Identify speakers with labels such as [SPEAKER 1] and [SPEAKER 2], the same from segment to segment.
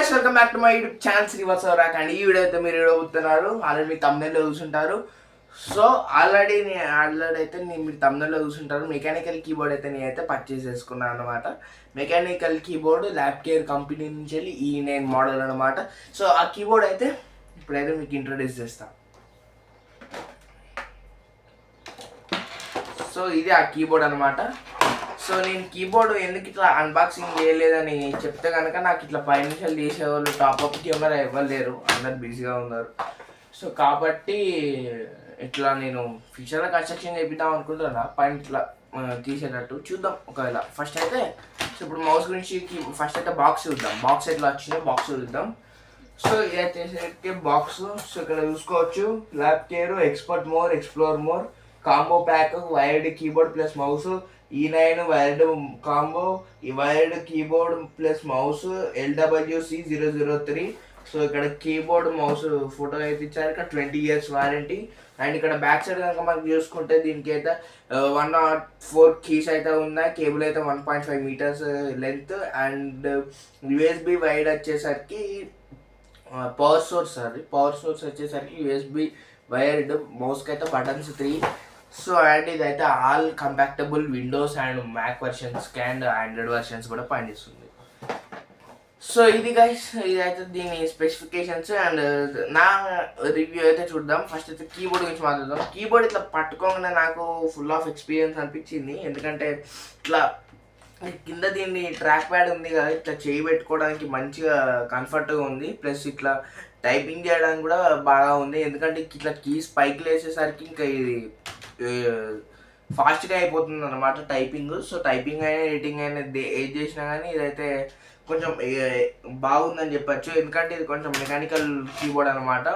[SPEAKER 1] Guys welcome back to my YouTube channel Srivas rock and ఈ video అయితే మీరు చూస్తున్నారు ఆల్రెడీ మీ తమ్ముళ్ళు చూసుంటారు. సో ఆల్రెడీ అయితే మీరు తమ్ముళ్ళు చూసుంటారు. మెకానికల్ కీబోర్డ్ అయితే నేనైతే పర్చేస్ చేసుకున్నాను అనమాట. Mechanical keyboard lab care company నుంచి వెళ్ళి E9 మోడల్ అనమాట. సో ఆ కీబోర్డ్ అయితే ఇప్పుడైతే మీకు ఇంట్రొడ్యూస్ చేస్తాను. సో ఇది ఆ కీబోర్డ్ అనమాట. సో నేను కీబోర్డ్ ఎందుకు ఇట్లా అన్బాక్సింగ్ చేయలేదని చెప్తే కనుక నాకు ఇట్లా 5 నిమిషాలు చేసేవాళ్ళు టాప్అప్ కెమెరా ఇవ్వలేరు, అందరు బిజీగా ఉన్నారు. సో కాబట్టి ఇట్లా నేను ఫ్యూచర్లో కన్స్ట్రక్షన్ చేపిద్దాం అనుకుంటున్నా, పైన ఇట్లా తీసేటట్టు చూద్దాం. ఒకవేళ ఫస్ట్ అయితే సో ఇప్పుడు మౌస్ గురించి ఫస్ట్ అయితే బాక్స్ చూద్దాం. బాక్స్ ఎట్లా వచ్చిందో బాక్స్ చూద్దాం. సో ఇదైతే బాక్స్. సో ఇక్కడ చూసుకోవచ్చు Lapcare, expert more, explore more, combo pack, wired keyboard plus mouse, E9 wired combo, ఈ wired keyboard plus mouse, LWC003. So ఇక్కడ కీబోర్డ్ మౌస్ ఫోటో అయితే ఇచ్చారు. ఇక్కడ 20 years వారంటీ. అండ్ ఇక్కడ బ్యాక్ సైడ్ కనుక మనకు చూసుకుంటే దీనికి అయితే 104 కీస్ అయితే ఉన్నాయి. కేబుల్ అయితే 1.5 meters length. And USB wired వచ్చేసరికి పవర్ సోర్స్ వచ్చేసరికి USB వైర్డ్. మౌస్కి అయితే బటన్స్ 3. సో అండ్ ఇదైతే all compatible Windows and Mac versions and Android versions కూడా పనిచేస్తుంది. సో ఇది గైస్, ఇదైతే దీని స్పెసిఫికేషన్స్ అండ్ నా రివ్యూ అయితే చూద్దాం. ఫస్ట్ అయితే కీబోర్డ్ గురించి మాట్లాడదాం. కీబోర్డ్ ఇట్లా పట్టుకోగానే నాకు ఫుల్ ఆఫ్ ఎక్స్పీరియన్స్ అనిపించింది. ఎందుకంటే ఇట్లా కింద దీన్ని ట్రాక్ ప్యాడ్ ఉంది కదా, ఇట్లా చేయి పెట్టుకోవడానికి మంచిగా కంఫర్ట్గా ఉంది. ప్లస్ ఇట్లా టైపింగ్ చేయడానికి కూడా బాగా ఉంది. ఎందుకంటే ఇట్లా కీస్ పైకి లేసేసరికి ఇంకా ఇది ఫాస్ట్గా అయిపోతుంది అనమాట టైపింగ్. సో టైపింగ్ అయినా ఎడిటింగ్ అయినా ఏది చేసినా కానీ ఇదైతే కొంచెం బాగుందని చెప్పచ్చు. ఎందుకంటే ఇది కొంచెం మెకానికల్ కీబోర్డ్ అనమాట.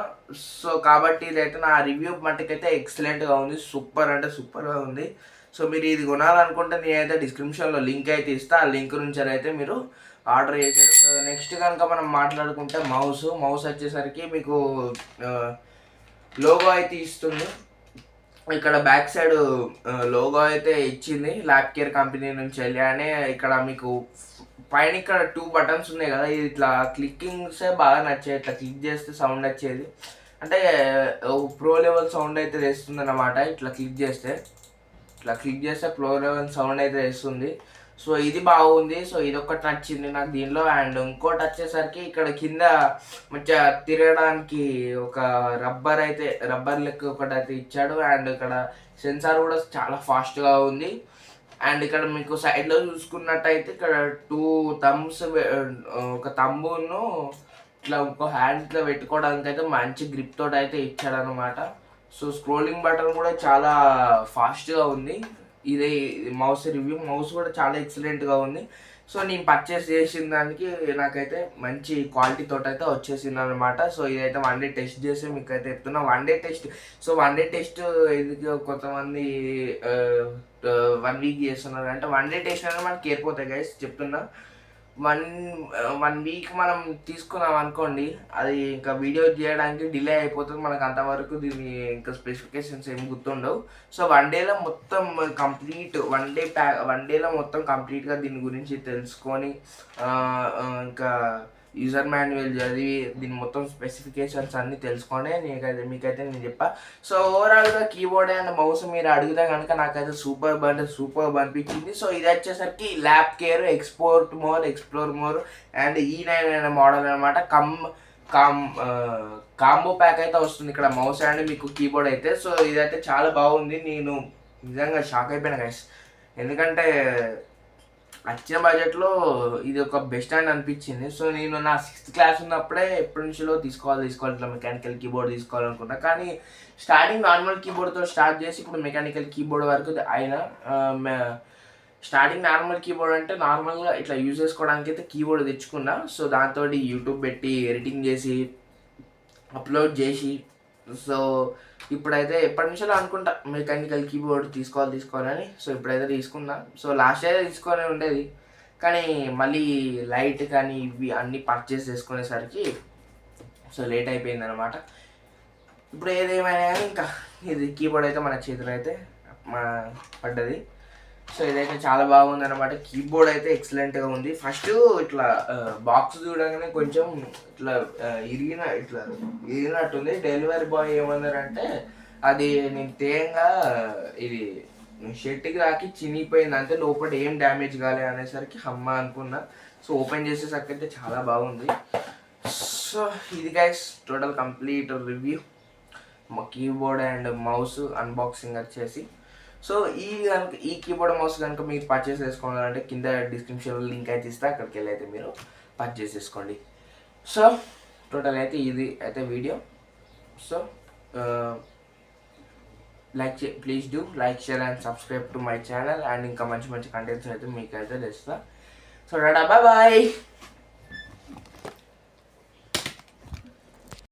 [SPEAKER 1] సో కాబట్టి ఇదైతే నా రివ్యూ మట్టుకైతే ఎక్సలెంట్గా ఉంది. సూపర్ అంటే సూపర్గా ఉంది. సో మీరు ఇది కొనాలనుకుంటే నేనైతే డిస్క్రిప్షన్లో లింక్ అయితే ఇస్తాను. ఆ లింక్ నుంచి అయితే మీరు ఆర్డర్ చేశారు. నెక్స్ట్ కనుక మనం మాట్లాడుకుంటే మౌస్ వచ్చేసరికి మీకు లోగో అయితే ఇస్తుంది. ఇక్కడ బ్యాక్ సైడ్ లోగో అయితే ఇచ్చింది ల్యాబ్ కేర్ కంపెనీ నుంచి వెళ్ళి. అని ఇక్కడ మీకు పైన ఇక్కడ 2 buttons ఉన్నాయి కదా, ఇది ఇట్లా క్లిక్కింగ్సే బాగా నచ్చాయి. ఇట్లా క్లిక్ చేస్తే సౌండ్ వచ్చేది, అంటే ప్రో లెవెల్ సౌండ్ అయితే తెస్తుంది అన్నమాట. ఇట్లా క్లిక్ చేస్తే ప్రో లెవెల్ సౌండ్ అయితే తెస్తుంది. సో ఇది బాగుంది. సో ఇది ఒకటి నచ్చింది నాకు దీనిలో. అండ్ ఇంకోటి వచ్చేసరికి ఇక్కడ కింద మంచిగా తిరగడానికి ఒక రబ్బర్ లెక్క ఒకటి అయితే ఇచ్చాడు. అండ్ ఇక్కడ సెన్సార్ కూడా చాలా ఫాస్ట్గా ఉంది. అండ్ ఇక్కడ మీకు సైడ్లో చూసుకున్నట్టయితే ఇక్కడ 2 thumbs, ఒక తంబును ఇట్లా ఇంకో హ్యాండ్ ఇట్లా పెట్టుకోవడానికి అయితే మంచి గ్రిప్ తోటి అయితే ఇచ్చాడు అనమాట. సో స్క్రోలింగ్ బటన్ కూడా చాలా ఫాస్ట్గా ఉంది. ఇదే మౌస్ రివ్యూ. మౌస్ కూడా చాలా ఎక్సలెంట్గా ఉంది. సో నేను పర్చేస్ చేసిన దానికి నాకైతే మంచి క్వాలిటీ తోటి అయితే వచ్చేసింది అనమాట. సో ఇదైతే 1 day టెస్ట్ చేసి మీకు అయితే చెప్తున్నా. 1 day test. So 1 day test ఎందుకు కొంతమంది 1 week చేస్తున్నారు అంటే 1 day టెస్ట్ అనేది మనకి ఏర్పోతాయి గైస్ చెప్తున్నా. 1 week మనం తీసుకున్నాం అనుకోండి, అది ఇంకా వీడియో చేయడానికి డిలే అయిపోతుంది మనకు. అంతవరకు దీన్ని ఇంకా స్పెసిఫికేషన్స్ ఏమి గుర్తుండవు. సో 1 dayలో మొత్తం కంప్లీట్ 1 dayలో మొత్తం కంప్లీట్గా దీని గురించి తెలుసుకొని ఇంకా యూజర్ మాన్యువల్ చదివి దీని మొత్తం స్పెసిఫికేషన్స్ అన్నీ తెలుసుకొని మీకైతే నేను చెప్పా. సో ఓవరాల్గా కీబోర్డ్ అండ్ మౌస్ మీరు అడిగితే కనుక నాకైతే సూపర్ అనిపించింది. సో ఇది వచ్చేసరికి lab care, explore more and E9 అనే మోడల్ అనమాట. కాంబో ప్యాక్ అయితే వస్తుంది ఇక్కడ మౌస్ అండ్ మీకు కీబోర్డ్ అయితే. సో ఇదైతే చాలా బాగుంది. నేను నిజంగా షాక్ అయిపోయినా గైస్, ఎందుకంటే వచ్చిన బడ్జెట్లో ఇది ఒక బెస్ట్ అని అనిపించింది. సో నేను నా 6th class ఉన్నప్పుడే ఎప్పటి నుంచో తీసుకోవాలి ఇట్లా మెకానికల్ కీబోర్డ్ తీసుకోవాలనుకున్నా. కానీ స్టార్టింగ్ నార్మల్ కీబోర్డ్తో స్టార్ట్ చేసి ఇప్పుడు మెకానికల్ కీబోర్డ్ వరకు అయినా. స్టార్టింగ్ నార్మల్ కీబోర్డ్ అంటే నార్మల్గా ఇట్లా యూజ్ చేసుకోవడానికి అయితే కీబోర్డ్ తెచ్చుకున్నా. సో దాంతో యూట్యూబ్ పెట్టి ఎడిటింగ్ చేసి అప్లోడ్ చేసి సో ఇప్పుడైతే ఎప్పటి నుంచో అనుకుంటా మెకానికల్ కీబోర్డ్ తీసుకోవాలని. సో ఇప్పుడైతే తీసుకున్నా. సో లాస్ట్ ఇయర్ తీసుకొని ఉండేది, కానీ మళ్ళీ లైట్ కానీ ఇవి అన్నీ పర్చేస్ చేసుకునేసరికి సో లేట్ అయిపోయింది అనమాట. ఇప్పుడు ఏదేమైనా కానీ ఇంకా ఇది కీబోర్డ్ అయితే మన చేతిలో అయితే పడ్డది. సో ఇదైతే చాలా బాగుంది అనమాట. కీబోర్డ్ అయితే ఎక్సలెంట్గా ఉంది. ఫస్ట్ ఇట్లా బాక్స్ చూడగానే కొంచెం ఇట్లా ఇరిగినట్టుంది. డెలివరీ బాయ్ ఏమన్నారంటే అది నేను తేంగా ఇది షర్ట్కి రాకి చినిగిపోయింది, అంటే లోపల ఏం డ్యామేజ్ కాలే అనేసరికి అమ్మ అనుకున్నా. సో ఓపెన్ చేసేసరికి అయితే చాలా బాగుంది. సో ఇది గైస్ టోటల్ కంప్లీట్ రివ్యూ మా కీబోర్డ్ అండ్ మౌస్ అన్బాక్సింగ్ వచ్చేసి. సో ఈ కీబోర్డ్ మౌస్ కనుక మీరు పర్చేస్ చేసుకోవాలంటే కింద డిస్క్రిప్షన్లో లింక్ అయితే ఇస్తే అక్కడికి వెళ్ళి అయితే మీరు పర్చేస్ చేసుకోండి. సో టోటల్ అయితే ఇది అయితే video. So please do like, share and subscribe to my channel. And ఇంకా మంచి మంచి కంటెంట్స్ అయితే మీకు అయితే తెస్తా. So tata, bye bye.